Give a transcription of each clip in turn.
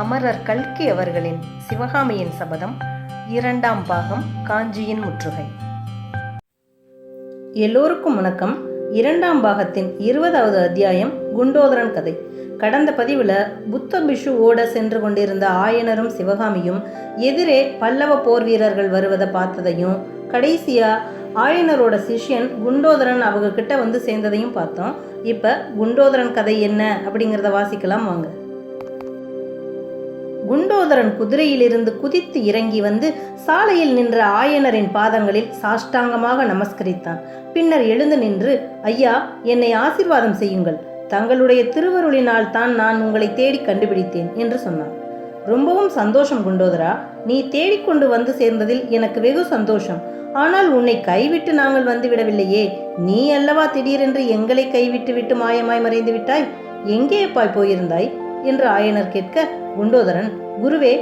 அமரர் கல்கி அவர்களின் சிவகாமியின் சபதம் 2ஆம் பாகம் காஞ்சியின் முற்றுகை. எல்லோருக்கும் வணக்கம். 2ஆம் பாகத்தின் 20வது அத்தியாயம் குண்டோதரன் கதை. கடந்த பதிவில் புத்த பிஷு ஓட சென்று கொண்டிருந்த ஆயனரும் சிவகாமியும் எதிரே பல்லவ போர் வீரர்கள் வருவதை பார்த்ததையும், கடைசியா ஆயனரோட சிஷ்யன் குண்டோதரன் அவங்க கிட்ட வந்து சேர்ந்ததையும் பார்த்தோம். இப்போ குண்டோதரன் கதை என்ன அப்படிங்கிறத வாசிக்கலாம் வாங்க. குண்டோதரன் குதிரையிலிருந்து குதித்து இறங்கி வந்து சாலையில் நின்ற ஆயனரின் பாதங்களில் சாஷ்டாங்கமாக நமஸ்கரித்தான். பின்னர் எழுந்து நின்று, ஐயா, என்னை ஆசீர்வாதம் செய்யுங்கள். தங்களுடைய திருவருளினால் தான் நான் உங்களை தேடி கண்டுபிடித்தேன் என்று சொன்னான். ரொம்பவும் சந்தோஷம் குண்டோதரா, நீ தேடிக்கொண்டு வந்து சேர்ந்ததில் எனக்கு வெகு சந்தோஷம். ஆனால் உன்னை கைவிட்டு நாங்கள் வந்து விடவில்லையே. நீ அல்லவா திடீரென்று எங்களை கைவிட்டு விட்டு மாயமாய் மறைந்து விட்டாய். எங்கேயப்பாய் போயிருந்தாய் என்று ஆயனர் கேட்க, குண்டோதரன், குருவே,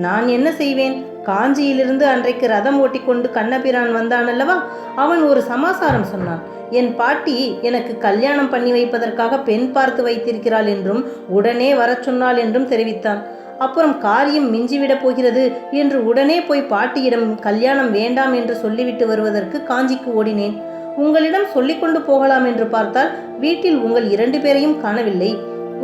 நான் என்ன செய்வேன்? காஞ்சியிலிருந்து அன்றைக்கு ரதம் ஓட்டிக்கொண்டு கண்ணபிரான் வந்தான் அல்லவா, அவன் ஒரு சமாசாரம் சொன்னான். என் பாட்டி எனக்கு கல்யாணம் பண்ணி வைப்பதற்காக பெண் பார்த்து வைத்திருக்கிறாள் என்றும் உடனே வரச் சொன்னாள் என்றும் தெரிவித்தான். அப்புறம் காரியம் மிஞ்சிவிடப் போகிறது என்று உடனே போய் பாட்டியிடம் கல்யாணம் வேண்டாம் என்று சொல்லிவிட்டு வருவதற்கு காஞ்சிக்கு ஓடினேன். உங்களிடம் சொல்லிக்கொண்டு போகலாம் என்று பார்த்தால் வீட்டில் உங்கள் 2 பேரையும் காணவில்லை.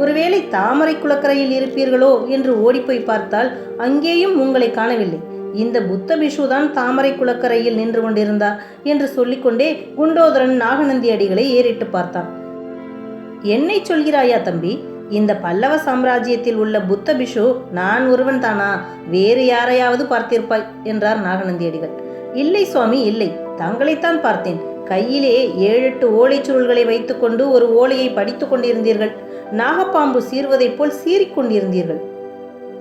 ஒருவேளை தாமரை குளக்கரையில் இருப்பீர்களோ என்று ஓடிப்போய் பார்த்தால் அங்கேயும் உங்களை காணவில்லை. இந்த புத்த பிஷுதான் தாமரை குளக்கரையில் நின்று கொண்டிருந்தார் என்று சொல்லிக்கொண்டே குண்டோதரன் நாகநந்தி அடிகளை ஏறிட்டு பார்த்தான். என்னை சொல்கிறாயா தம்பி? இந்த பல்லவ சாம்ராஜ்யத்தில் உள்ள புத்த பிஷு நான் ஒருவன் தானா? வேறு யாரையாவது பார்த்திருப்பாய் என்றார் நாகநந்தி அடிகள். இல்லை சுவாமி, இல்லை, தங்களைத்தான் பார்த்தேன். கையிலே 7-8 ஓலைச் சுருள்களை வைத்துக்கொண்டு ஒரு ஓலையை படித்து கொண்டிருந்தீர்கள். நாகப்பாம்பு சீர்வதைப் போல் சீறிக்கொண்டிருந்தீர்கள்.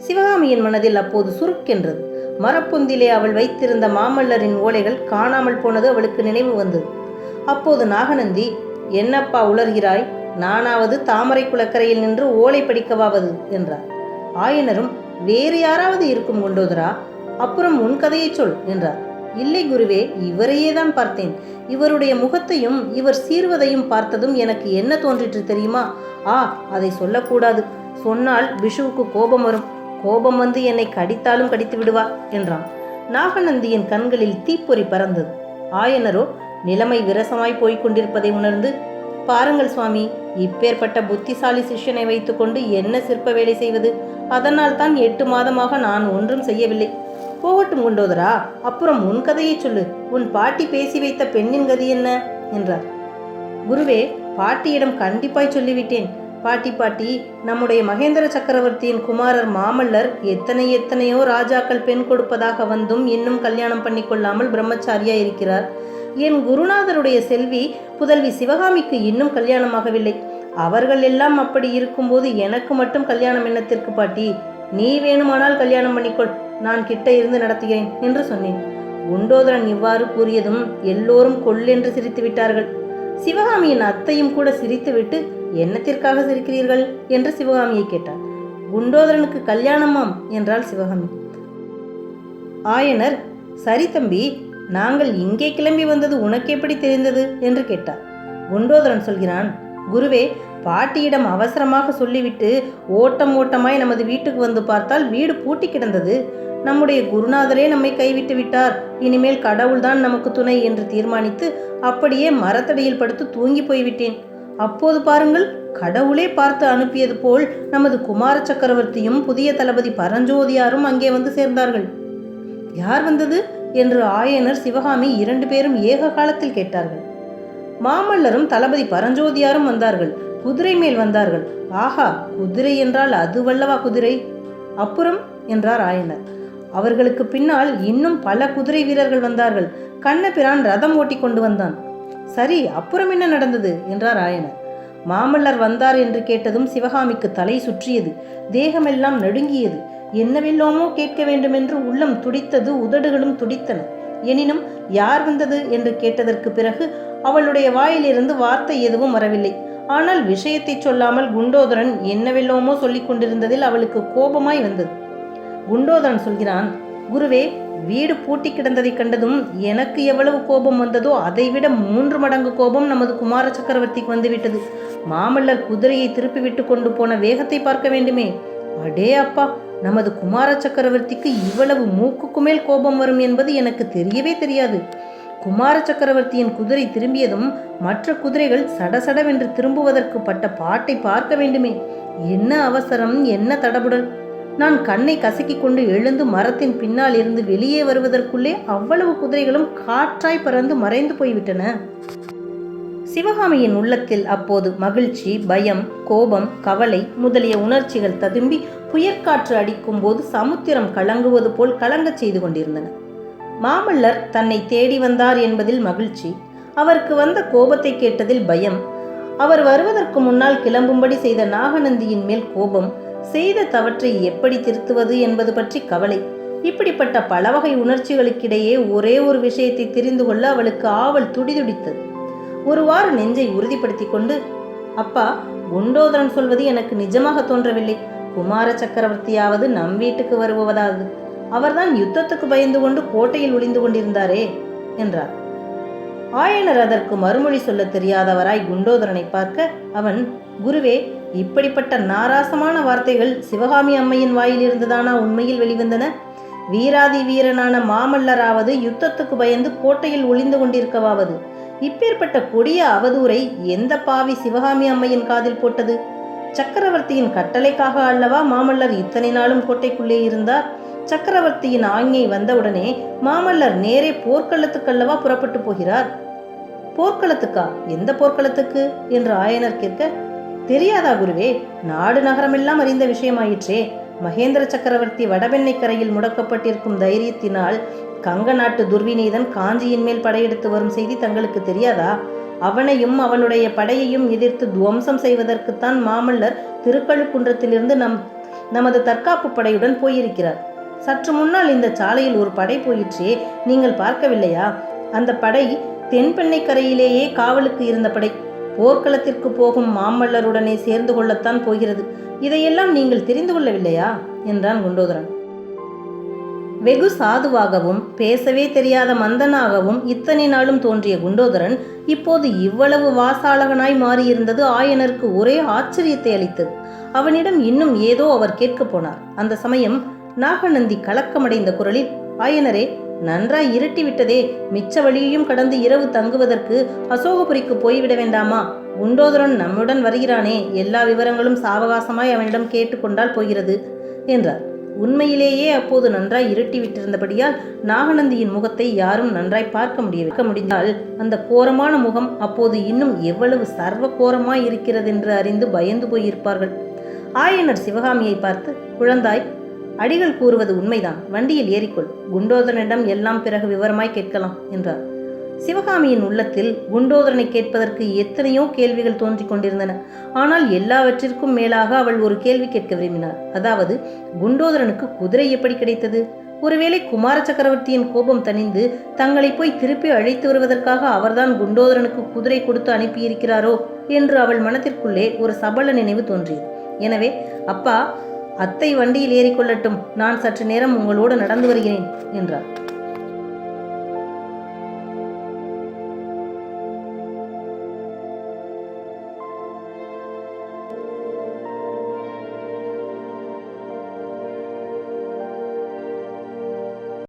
சிவகாமியின் மனதில் அப்போது சுருக்கென்றது. மரப்பொந்திலே அவள் வைத்திருந்த மாமல்லரின் ஓலைகள் காணாமல் போனது அவளுக்கு நினைவு வந்தது. அப்போது நாகநந்தி, என்னப்பா உளர்கிறாய்? நானாவது தாமரை குளக்கரையில் நின்று ஓலை படிக்கவாவது என்றார். ஆயனரும், வேறு யாராவது இருக்கும் குண்டோதரா, அப்புறம் உன் கதையை சொல் என்றார். இல்லை குருவே, இவரையே தான் பார்த்தேன். இவருடைய முகத்தையும் இவர் சீர்வதையும் பார்த்ததும் எனக்கு என்ன தோன்றிற்று தெரியுமா? அதை சொல்லக்கூடாது. சொன்னால் பிஷுவுக்கு கோபம் வரும். கோபம் வந்து என்னை கடித்தாலும் கடித்து விடுவார் என்றான். நாகநந்தியின் கண்களில் தீப்பொறி பறந்தது. ஆயனரோ நிலைமை விரசமாய் போய்கொண்டிருப்பதை உணர்ந்து, பாருங்கள் சுவாமி, இப்பேற்பட்ட புத்திசாலி சிஷ்யனை வைத்துக்கொண்டு என்ன சிற்ப வேலை செய்வது? அதனால் தான் 8 மாதமாக நான் ஒன்றும் செய்யவில்லை. போகட்டும் குண்டோதரா, அப்புறம் உன் கதையை சொல்லு. உன் பாட்டி பேசி வைத்த பெண்ணின் கதி என்ன என்றார். குருவே, பாட்டியிடம் கண்டிப்பாய் சொல்லிவிட்டேன். பாட்டி, நம்முடைய மகேந்திர சக்கரவர்த்தியின் குமாரர் மாமல்லர் எத்தனையோ ராஜாக்கள் பெண் கொடுப்பதாக வந்தும் இன்னும் கல்யாணம் பண்ணி கொள்ளாமல் பிரம்மச்சாரியா இருக்கிறார். என் குருநாதருடைய செல்வி புதல்வி சிவகாமிக்கு இன்னும் கல்யாணமாகவில்லை. அவர்கள் எல்லாம் அப்படி இருக்கும்போது எனக்கு மட்டும் கல்யாணம் என்னத்திற்கு பாட்டி? நீ வேணுமானால் கல்யாணம் பண்ணிக்கொள், நான் கிட்ட இருந்து நடத்துகிறேன் என்று சொன்னேன். குண்டோதரன் இவ்வாறு கூறியதும் எல்லோரும் கொல்லென்று சிரித்து விட்டார்கள். சிவகாமியின் அத்தையும் கூட சிரித்துவிட்டு, என்னத்திற்காக சிரிக்கிறீர்கள் என்று சிவகாமியை கேட்டார். குண்டோதரனுக்கு கல்யாணமாம் என்றாள் சிவகாமி. ஆயனர், சரி தம்பி, நாங்கள் இங்கே கிளம்பி வந்தது உனக்கு எப்படி தெரிந்தது என்று கேட்டார். குண்டோதரன் சொல்கிறான், குருவே, பாட்டியிடம் அவசரமாக சொல்லிவிட்டு ஓட்டமாய் நமது வீட்டுக்கு வந்து பார்த்தால் வீடு பூட்டி கிடந்தது. நம்முடைய குருநாதரே நம்மை கைவிட்டு விட்டார், இனிமேல் கடவுள்தான் நமக்கு துணை என்று தீர்மானித்து அப்படியே மரத்தடியில் படுத்து தூங்கி போய்விட்டேன். அப்போது பாருங்கள், கடவுளே பார்த்து அனுப்பியது போல் நமது குமார சக்கரவர்த்தியும் புதிய தளபதி பரஞ்சோதியாரும் அங்கே வந்து சேர்ந்தார்கள். யார் வந்தது என்று ஆயனர் சிவகாமி 2 பேரும் ஏக காலத்தில் கேட்டார்கள். மாமல்லரும் தளபதி பரஞ்சோதியாரும் வந்தார்கள். குதிரை மேல் வந்தார்கள். ஆஹா, குதிரை என்றால் அதுவல்லவா குதிரை? அப்புறம் என்றார் ஆயனர். அவர்களுக்கு பின்னால் இன்னும் பல குதிரை வீரர்கள் வந்தார்கள். கண்ணபிரான் ரதம் ஓட்டி கொண்டு வந்தான். சரி, அப்புறம் என்ன நடந்தது என்றார் ஆயனர். மாமல்லர் வந்தார் என்று கேட்டதும் சிவகாமிக்கு தலை சுற்றியது, தேகமெல்லாம் நடுங்கியது. என்னவெல்லாமோ கேட்க வேண்டுமென்று உள்ளம் துடித்தது, உதடுகளும் துடித்தன. எனினும் யார் வந்தது என்று கேட்டதற்கு பிறகு அவளுடைய வாயிலிருந்து வார்த்தை எதுவும் வரவில்லை. ஆனால் விஷயத்தை சொல்லாமல் குண்டோதரன் என்னவெல்லாமோ சொல்லிக் கொண்டிருந்ததில் அவளுக்கு கோபமாய் வந்தது. குண்டோதரன் சொல்கிறான், குருவே, வீடு பூட்டி கிடந்ததை கண்டதும் எனக்கு எவ்வளவு கோபம் வந்ததோ அதைவிட 3 மடங்கு கோபம் நமது குமார சக்கரவர்த்திக்கு வந்துவிட்டது. மாமல்லர் குதிரையை திருப்பி விட்டு கொண்டு போன வேகத்தை பார்க்க வேண்டுமே. அடே அப்பா, நமது குமார சக்கரவர்த்திக்கு இவ்வளவு மூக்குக்கு மேல் கோபம் வரும் என்பது எனக்கு தெரியவே தெரியாது. குமார சக்கரவர்த்தியின் குதிரை திரும்பியதும் மற்ற குதிரைகள் சடசடவென்று திரும்புவதற்கு பட்ட பாட்டை பார்க்க வேண்டுமே. என்ன அவசரம், என்ன தடபுடல்! நான் கண்ணை கசக்கி கொண்டு எழுந்து மரத்தின் பின்னால் இருந்து வெளியே வருவதற்குள்ளே அவ்வளவு குதிரைகளும் காற்றாய் பறந்து மறைந்து போய்விட்டன. சிவகாமியின் உள்ளத்தில் அப்போது மகிழ்ச்சி, பயம், கோபம், கவலை முதலிய உணர்ச்சிகள் ததும்பி புயற்காற்று அடிக்கும் போது சமுத்திரம் கலங்குவது போல் கலங்கச் செய்து கொண்டிருந்தன. மாமல்லர் தன்னை தேடி வந்தார் என்பதில் மகிழ்ச்சி, அவருக்கு வந்த கோபத்தை கேட்டதில் பயம், அவர் வருவதற்கு முன்னால் கிளம்பும்படி செய்த நாகநந்தியின் மேல் கோபம், செய்த தவற்றை எப்படி திருத்துவது என்பது பற்றி கவலை, இப்படிப்பட்ட பலவகை உணர்ச்சிகளுக்கிடையே ஒரே ஒரு விஷயத்தை தெரிந்து கொள்ள அவளுக்கு ஆவல் துடிதுடித்தது. ஒருவாறு நெஞ்சை உறுதிப்படுத்தி கொண்டு, அப்பா, குண்டோதரன் சொல்வது எனக்கு நிஜமாக தோன்றவில்லை. குமார சக்கரவர்த்தியாவது நம் வீட்டுக்கு வருவதாவது? அவர்தான் யுத்தத்துக்கு பயந்து கொண்டு கோட்டையில் ஒளிந்து கொண்டிருந்தாரே என்றார். ஆயனர் அதற்கு மறுமொழி சொல்ல தெரியாதவராய் குண்டோதரனை பார்க்க அவன், குருவே, இப்படிப்பட்ட நாராசமான வார்த்தைகள் சிவகாமி அம்மையின் வாயிலிருந்துதானா உண்மையில் வெளிவந்தன? வீராதி வீரனான மாமல்லராவது யுத்தத்துக்கு பயந்து கோட்டையில் ஒளிந்து கொண்டிருக்கவாவது இப்பேற்பட்ட கொடிய அவதூரை எந்த பாவி சிவகாமி அம்மையின் காதில் போட்டது? சக்கரவர்த்தியின் கட்டளைக்காக அல்லவா மாமல்லர் இத்தனை நாளும் கோட்டைக்குள்ளே இருந்தார். சக்கரவர்த்தியின் ஆஞ்ஞை வந்தவுடனே மாமல்லர் நேரே போர்க்களத்துக்கல்லவா புறப்பட்டு போகிறார். போர்க்களத்துக்கா? எந்த போர்க்களத்துக்கு என்று ஆயனர் கேட்க, தெரியாதா குருவே? நாடு நகரமெல்லாம் அறிந்த விஷயமாயிற்றே. மகேந்திர சக்கரவர்த்தி வடபெண்ணை கரையில் முடக்கப்பட்டிருக்கும் தைரியத்தினால் கங்க நாட்டு துர்விநீதன் காஞ்சியின் மேல் படையெடுத்து வரும் செய்தி தங்களுக்கு தெரியாதா? அவனையும் அவனுடைய படையையும் எதிர்த்து துவம்சம் செய்வதற்குத்தான் மாமல்லர் திருக்கழுக்குன்றத்திலிருந்து நமது தற்காப்பு படையுடன் போயிருக்கிறார். சற்று முன்னால் இந்த சாலையில் ஒரு படை போயிற்றே, நீங்கள் பார்க்கவில்லையா? அந்த படை தென்பெண்ணை கரையிலேயே காவலுக்கு இருந்த படை. போர்க்களத்திற்கு போகும் மாமல்லருடனே சேர்ந்து கொள்ளத்தான் போகிறது. இதையெல்லாம் நீங்கள் தெரிந்து கொள்ளவில்லையா என்றான் குண்டோதரன். வெகு சாதுவாகவும் பேசவே தெரியாத மந்தனாகவும் இத்தனை நாளும் தோன்றிய குண்டோதரன் இப்போது இவ்வளவு வாசாளகனாய் மாறியிருந்தது ஆயனருக்கு ஒரே ஆச்சரியத்தை அளித்தது. அவனிடம் இன்னும் ஏதோ அவர் கேட்கப் போனார். அந்த சமயம் நாகநந்தி கலக்கமடைந்த குரலில், ஆயனரே, நன்றாய் இருட்டிவிட்டதே, மிச்ச வழியையும் கடந்து இரவு தங்குவதற்கு அசோகபுரிக்கு போய்விட வேண்டாமா? குண்டோதரன் நம்முடன் வருகிறானே, எல்லா விவரங்களும் சாவகாசமாய் அவனிடம் கேட்டுக்கொண்டால் போகிறது என்றார். உண்மையிலேயே அப்போது நன்றாய் இருட்டிவிட்டிருந்தபடியால் நாகநந்தியின் முகத்தை யாரும் நன்றாய் பார்க்க முடிந்தால் அந்த கோரமான முகம் அப்போது இன்னும் எவ்வளவு சர்வ கோரமாய் இருக்கிறதென்று அறிந்து பயந்து போயிருப்பார்கள். ஆயனர் சிவகாமியை பார்த்து, குழந்தாய், அடிகள் கூறுவது உண்மைதான், வண்டியில் ஏறிக்கொள், குண்டோதரனிடம் எல்லாம் பிறகு விவரமாய் கேட்கலாம் என்றார். சிவகாமியின் உள்ளத்தில் குண்டோதரனை கேட்பதற்கு எத்தனையோ கேள்விகள் தோன்றிக் கொண்டிருந்தன. ஆனால் எல்லாவற்றிற்கும் மேலாக அவள் ஒரு கேள்வி கேட்க விரும்பினாள். அதாவது, குண்டோதரனுக்கு குதிரை எப்படி கிடைத்தது? ஒருவேளை குமார சக்கரவர்த்தியின் கோபம் தணிந்து தங்களை போய் திருப்பி அழைத்து வருவதற்காக அவர்தான் குண்டோதரனுக்கு குதிரை கொடுத்து அனுப்பியிருக்கிறாரோ என்று அவள் மனத்திற்குள்ளே ஒரு சபல நினைவு தோன்றியது. எனவே, அப்பா, அத்தை வண்டியில் ஏறிக்கொள்ளட்டும், நான் சற்று நேரம் உங்களோடு நடந்து வருகிறேன் என்றார்.